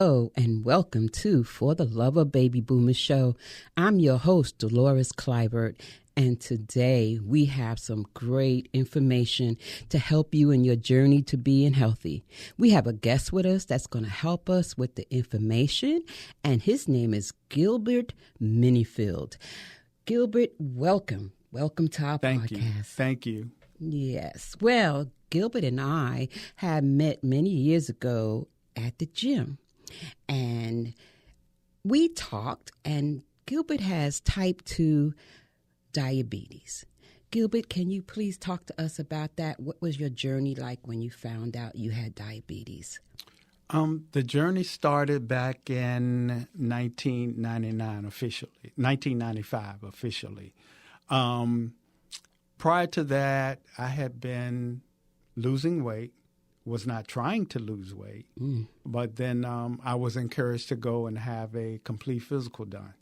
Hello and welcome to For the Love of Baby Boomers show. I'm your host, Dolores Clybert, and today we have some great information to help you in your journey to being healthy. We have a guest with us that's going to help us with the information, and his name is Gilbert Minnifield. Gilbert, welcome. Welcome to our podcast. Thank you. Yes. Well, Gilbert and I had met many years ago at the gym. And we talked, and Gilbert has type 2 diabetes. Gilbert, can you please talk to us about that? What was your journey like when you found out you had diabetes? The journey started back in 1995 officially. Prior to that, I had been losing weight. Was not trying to lose weight, but then I was encouraged to go and have a complete physical done.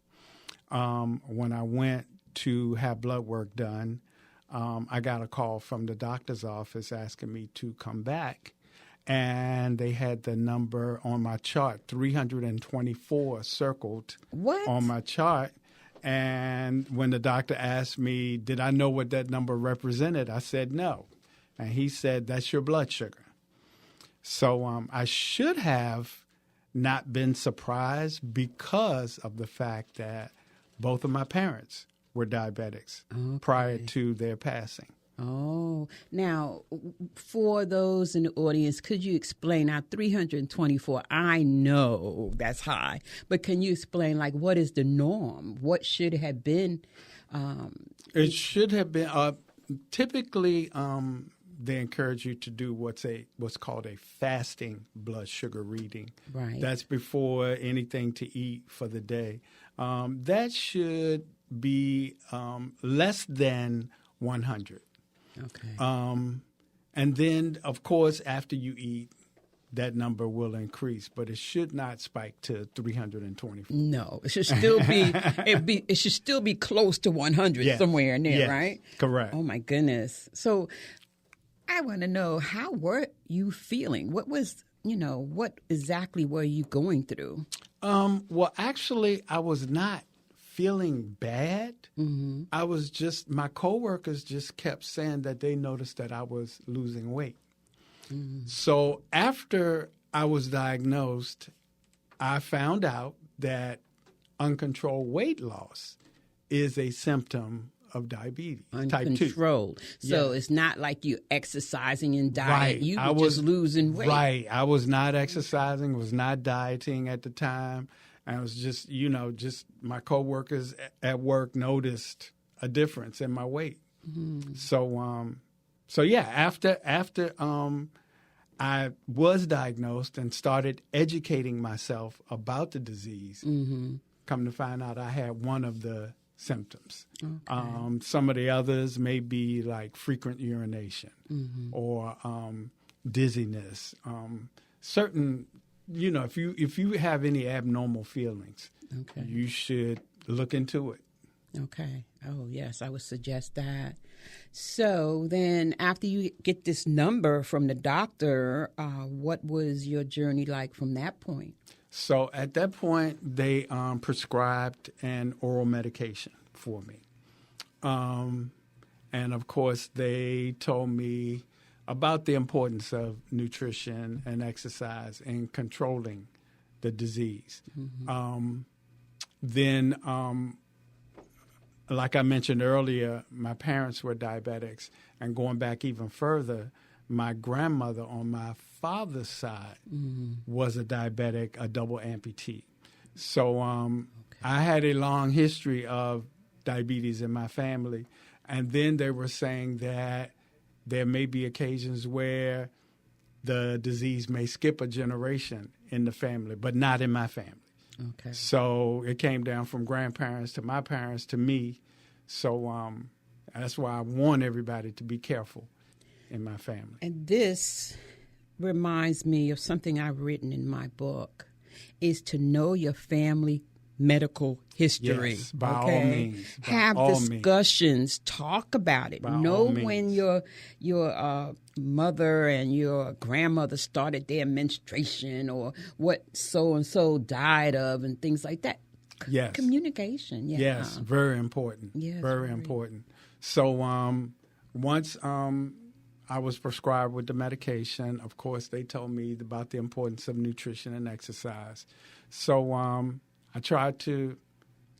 When I went to have blood work done, I got a call from the doctor's office asking me to come back, and they had the number on my chart, 324 circled on my chart. And when the doctor asked me, did I know what that number represented, I said no. And he said, that's your blood sugar. So I should have not been surprised because of the fact that both of my parents were diabetics prior to their passing. Oh, now, for those in the audience, could you explain, now 324, I know that's high, but can you explain, like, what is the norm? What should it have been? It should have been, typically, they encourage you to do what's called a fasting blood sugar reading. Right. That's before anything to eat for the day. That should be less than 100. Okay. And then, of course, after you eat, that number will increase, but it should not spike to 324. No, it should still be. It should still be close to 100 somewhere in there, right? Correct. Oh my goodness. So I want to know, how were you feeling? What was, what exactly were you going through? Well, actually, I was not feeling bad. Mm-hmm. I was just, my coworkers just kept saying that they noticed that I was losing weight. Mm-hmm. So after I was diagnosed, I found out that uncontrolled weight loss is a symptom of diabetes, type 2. Uncontrolled. So it's not like you exercising and diet. Right. You were just losing weight. Right. I was not exercising, was not dieting at the time. I was just, just my coworkers at work noticed a difference in my weight. Mm-hmm. So yeah, after I was diagnosed and started educating myself about the disease, come to find out I had one of the symptoms. Okay. Some of the others may be like frequent urination or dizziness. Certain, if you have any abnormal feelings, you should look into it. Okay. Oh, yes, I would suggest that. So then after you get this number from the doctor, what was your journey like from that point? So at that point, they prescribed an oral medication for me. And, of course, they told me about the importance of nutrition and exercise in controlling the disease. Then, like I mentioned earlier, my parents were diabetics. And going back even further, my grandmother on my father's side was a diabetic, a double amputee. So I had a long history of diabetes in my family. And then they were saying that there may be occasions where the disease may skip a generation in the family, but not in my family. Okay. So it came down from grandparents to my parents to me. So that's why I want everybody to be careful in my family. And this reminds me of something I've written in my book, is to know your family medical history. Yes, by all means. By Have all discussions. Talk about it. By all Know means. when your mother and your grandmother started their menstruation, or what so and so died of, and things like that. Yes. Communication. Yeah. Yes, very important. Yes, very important. So once I was prescribed with the medication, of course, they told me about the importance of nutrition and exercise. So I tried to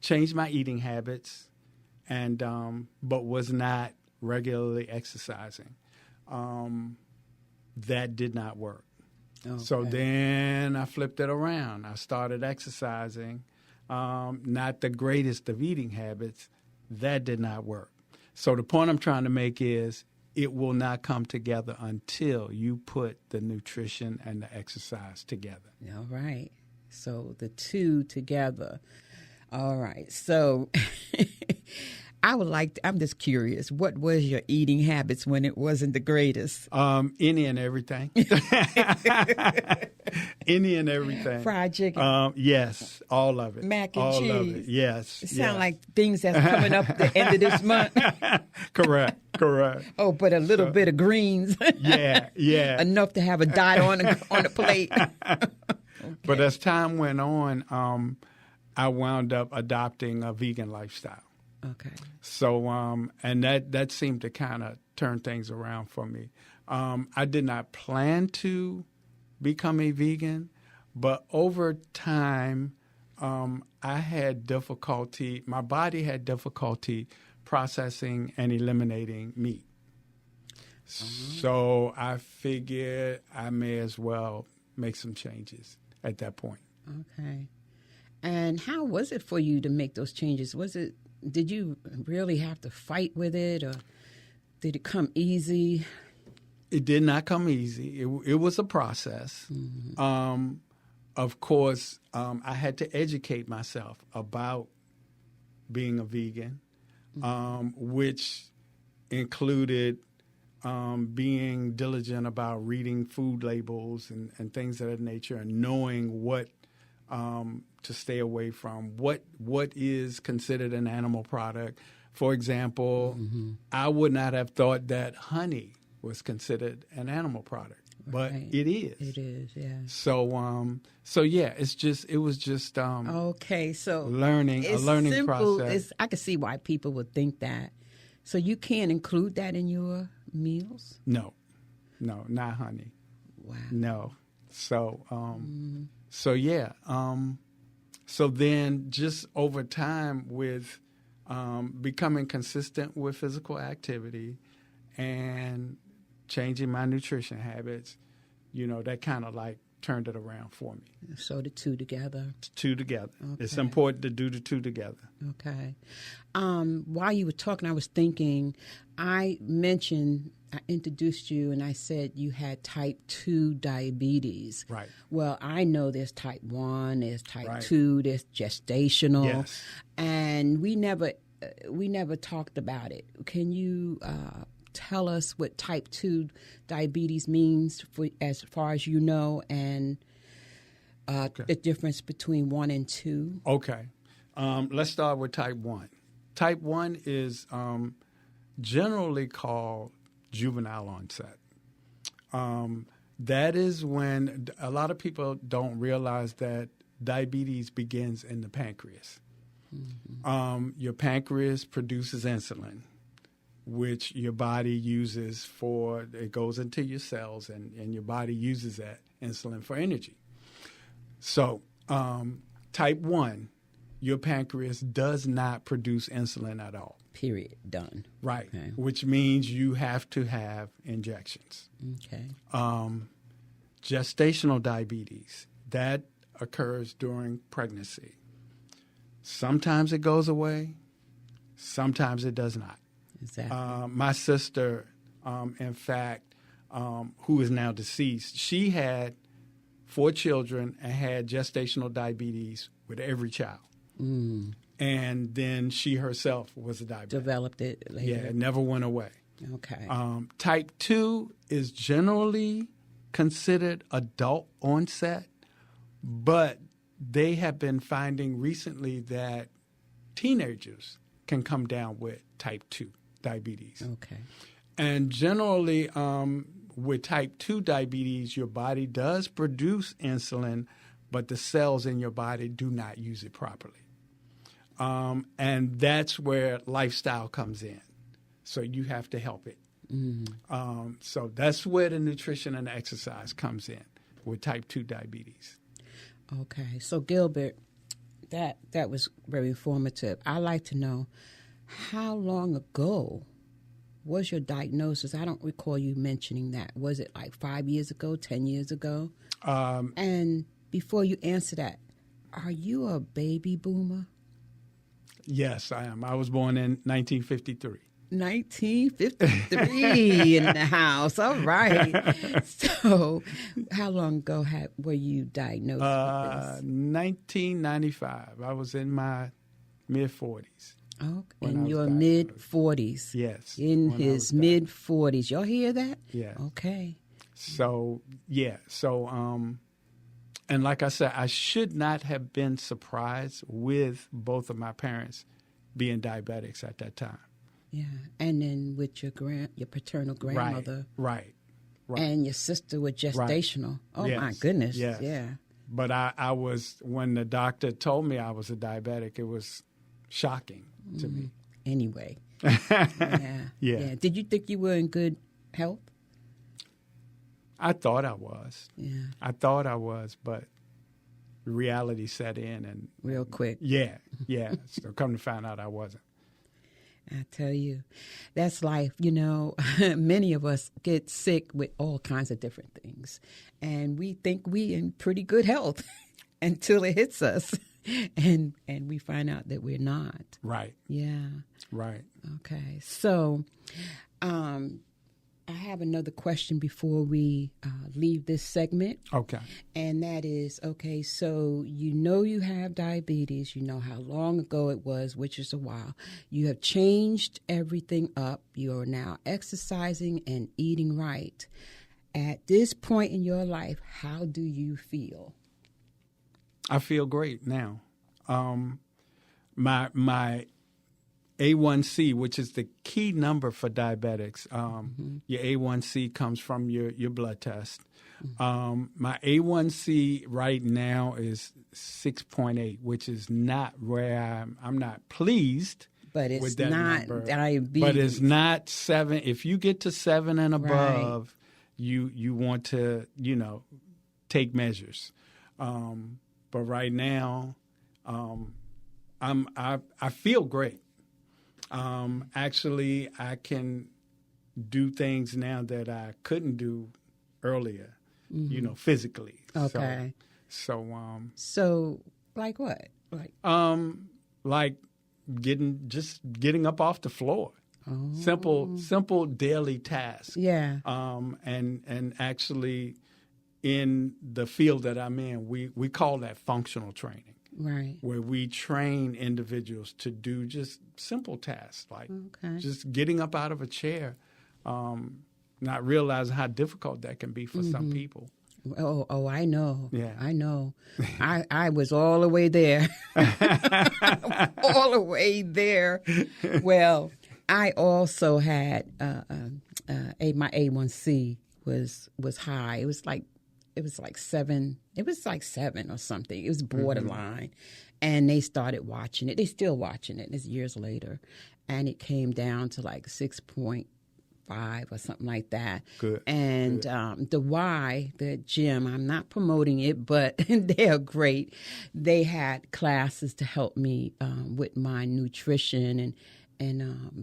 change my eating habits, and but was not regularly exercising. That did not work. Okay. So then I flipped it around. I started exercising. Not the greatest of eating habits. That did not work. So the point I'm trying to make is it will not come together until you put the nutrition and the exercise together. All right. So the two together. All right. So I'm just curious, what was your eating habits when it wasn't the greatest? Any and everything. Any and everything. Fried chicken? Yes, all of it. Mac and all cheese? Of it. Yes. It sounds like things that's coming up at the end of this month. Correct. Oh, but a little bit of greens. Yeah. Enough to have a dot on the plate. Okay. But as time went on, I wound up adopting a vegan lifestyle. Okay. So, and that seemed to kind of turn things around for me. I did not plan to become a vegan, but over time, I had difficulty, my body had difficulty processing and eliminating meat. So I figured I may as well make some changes at that point. Okay. And how was it for you to make those changes? Did you really have to fight with it, or did it come easy? It did not come easy. It was a process. Mm-hmm. Of course, I had to educate myself about being a vegan, which included being diligent about reading food labels and things of that nature, and knowing what to stay away from, what is considered an animal product. For example, I would not have thought that honey was considered an animal product, but it is. It is, yeah. So yeah, it was just okay. So a learning process. I can see why people would think that. So you can't include that in your meals? No, not honey. Wow. No. So so yeah. So then just over time with becoming consistent with physical activity and changing my nutrition habits, that kind of like turned it around for me. So the two together. Okay. It's important to do the two together. Okay. While you were talking, I was thinking, I introduced you and I said you had type 2 diabetes. Right. Well, I know there's type 1, there's type 2, there's gestational. Yes. And we never talked about it. Can you tell us what type 2 diabetes means as far as you know, and the difference between 1 and 2? Okay. Let's start with type 1. Type 1 is generally called juvenile onset. That is when a lot of people don't realize that diabetes begins in the pancreas. Mm-hmm. Your pancreas produces insulin, which your body uses it goes into your cells, and your body uses that insulin for energy. So type 1, your pancreas does not produce insulin at all. Period. Done. Right. Okay. Which means you have to have injections. Okay. Gestational diabetes, that occurs during pregnancy. Sometimes it goes away. Sometimes it does not. Exactly. My sister, in fact, who is now deceased, she had 4 children and had gestational diabetes with every child. Mm. And then she herself was a diabetic. Developed it later. Yeah, it never went away. Okay. Type 2 is generally considered adult onset, but they have been finding recently that teenagers can come down with type 2 diabetes. Okay. And generally, with type 2 diabetes, your body does produce insulin, but the cells in your body do not use it properly. And that's where lifestyle comes in. So you have to help it. Mm-hmm. So that's where the nutrition and the exercise comes in with type 2 diabetes. Okay. So, Gilbert, that was very informative. I'd like to know, how long ago was your diagnosis? I don't recall you mentioning that. Was it like 5 years ago, 10 years ago? And before you answer that, are you a baby boomer? Yes, I am. I was born in 1953. 1953 in the house. All right. So how long ago were you diagnosed with this? 1995. I was in my mid-40s. Oh, in your mid-40s. Yes. In his mid-40s. Y'all hear that? Yeah. Okay. So, yeah. So, and like I said, I should not have been surprised with both of my parents being diabetics at that time. Yeah. And then with your paternal grandmother. Right. And your sister was gestational. Right. Oh, yes. My goodness. Yes. Yeah. But I was, when the doctor told me I was a diabetic, it was shocking to me. Anyway. Yeah. Did you think you were in good health? I thought I was. Yeah. I thought I was, but reality set in and real quick. Yeah. So come to find out I wasn't. I tell you, that's life. You know, many of us get sick with all kinds of different things, and we think we in pretty good health until it hits us, and we find out that we're not. Right. Yeah. Right. Okay. So, I have another question before we leave this segment. Okay. And that is, okay, so you know you have diabetes. You know how long ago it was, which is a while. You have changed everything up. You are now exercising and eating right. At this point in your life, how do you feel? I feel great now. My A1C, which is the key number for diabetics. Your A1C comes from your blood test. My A1C right now is 6.8, which is not where I'm not pleased. But it's with that not number. diabetes. But it's not 7. If you get to 7 and above, you want to take measures. But right now, I feel great. Actually, I can do things now that I couldn't do earlier, physically. Okay. So like what? Like getting up off the floor. Oh. Simple daily tasks. Yeah. And actually in the field that I'm in, we call that functional training. Right. Where we train individuals to do just simple tasks like just getting up out of a chair, not realizing how difficult that can be for some people. Oh, I know. Yeah. I know. I was all the way there. All the way there. Well, I also had my A1C was high. It was like 7. It was like 7 or something. It was borderline. And they started watching it. They're still watching it. It's years later. And it came down to like 6.5 or something like that. Good. And the gym, I'm not promoting it, but they're great. They had classes to help me with my nutrition and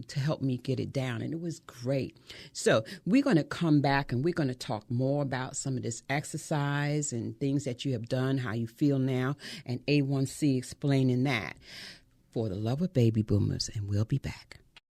to help me get it down. And it was great. So we're going to come back and we're going to talk more about some of this exercise and things that you have done, how you feel now, and A1C explaining that. For the love of baby boomers, and we'll be back.